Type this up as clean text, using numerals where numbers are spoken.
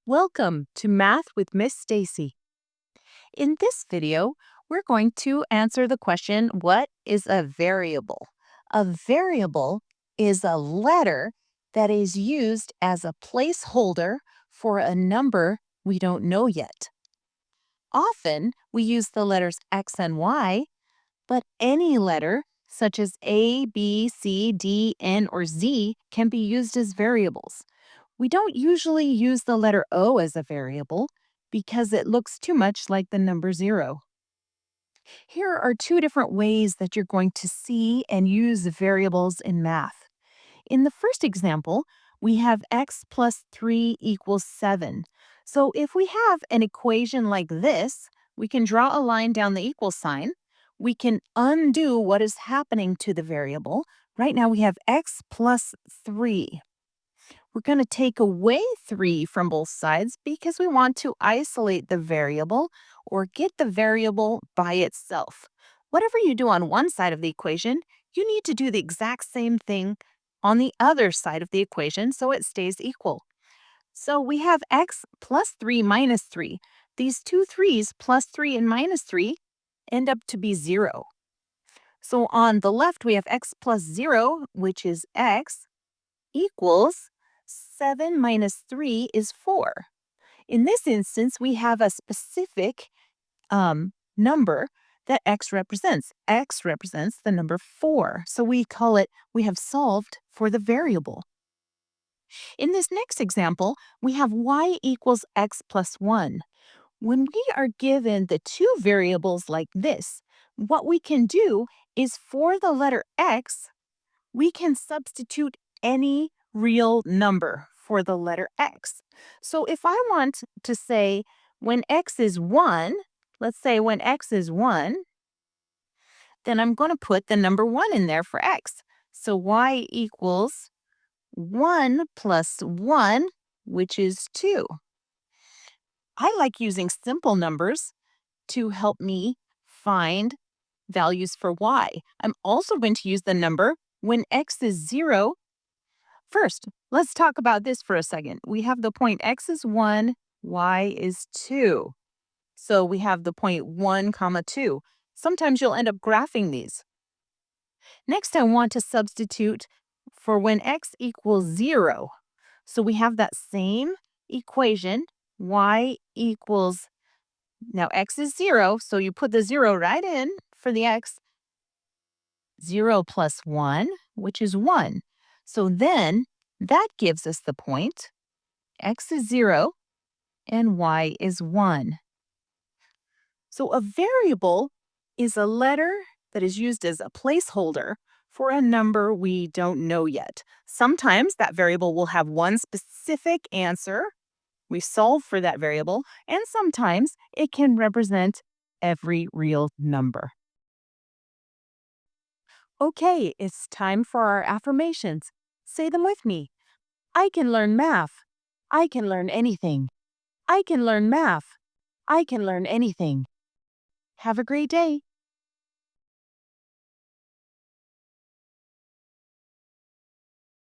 Welcome to Math with Miss Stacy. In this video, we're going to answer the question, what is a variable? A variable is a letter that is used as a placeholder for a number we don't know yet. Often, we use the letters X and Y, but any letter, such as A, B, C, D, N, or Z, can be used as variables. We don't usually use the letter O as a variable because it looks too much like the number 0. Here are two different ways that you're going to see and use variables in math. In the first example, we have x plus 3 equals 7. So if we have an equation like this, we can draw a line down the equal sign. We can undo what is happening to the variable. Right now we have x plus 3. We're going to take away 3 from both sides because we want to isolate the variable or get the variable by itself. Whatever you do on one side of the equation, you need to do the exact same thing on the other side of the equation so it stays equal. So we have x plus 3 minus 3. These two 3's, plus 3 and minus 3, end up to be 0. So on the left, we have x plus 0, which is x, equals 7 minus 3 is 4. In this instance, we have a specific number that x represents. X represents the number 4. So we have solved for the variable. In this next example, we have y equals x plus 1. When we are given the two variables like this, what we can do is for the letter x, we can substitute any real number for the letter x. So if I want to say when x is 1, let's say when x is 1, then I'm going to put the number 1 in there for x. So y equals 1 plus 1, which is 2. I like using simple numbers to help me find values for y. I'm also going to use the number when x is 0. First, let's talk about this for a second. We have the point x is 1, y is 2. So we have the point 1, comma 2. Sometimes you'll end up graphing these. Next, I want to substitute for when x equals 0. So we have that same equation, y equals, now x is 0, so you put the 0 right in for the x. 0 plus 1, which is 1. So then that gives us the point x is 0 and y is 1. So a variable is a letter that is used as a placeholder for a number we don't know yet. Sometimes that variable will have one specific answer. We solve for that variable, and sometimes it can represent every real number. Okay, it's time for our affirmations. Say them with me. I can learn math. I can learn anything. I can learn math. I can learn anything. Have a great day.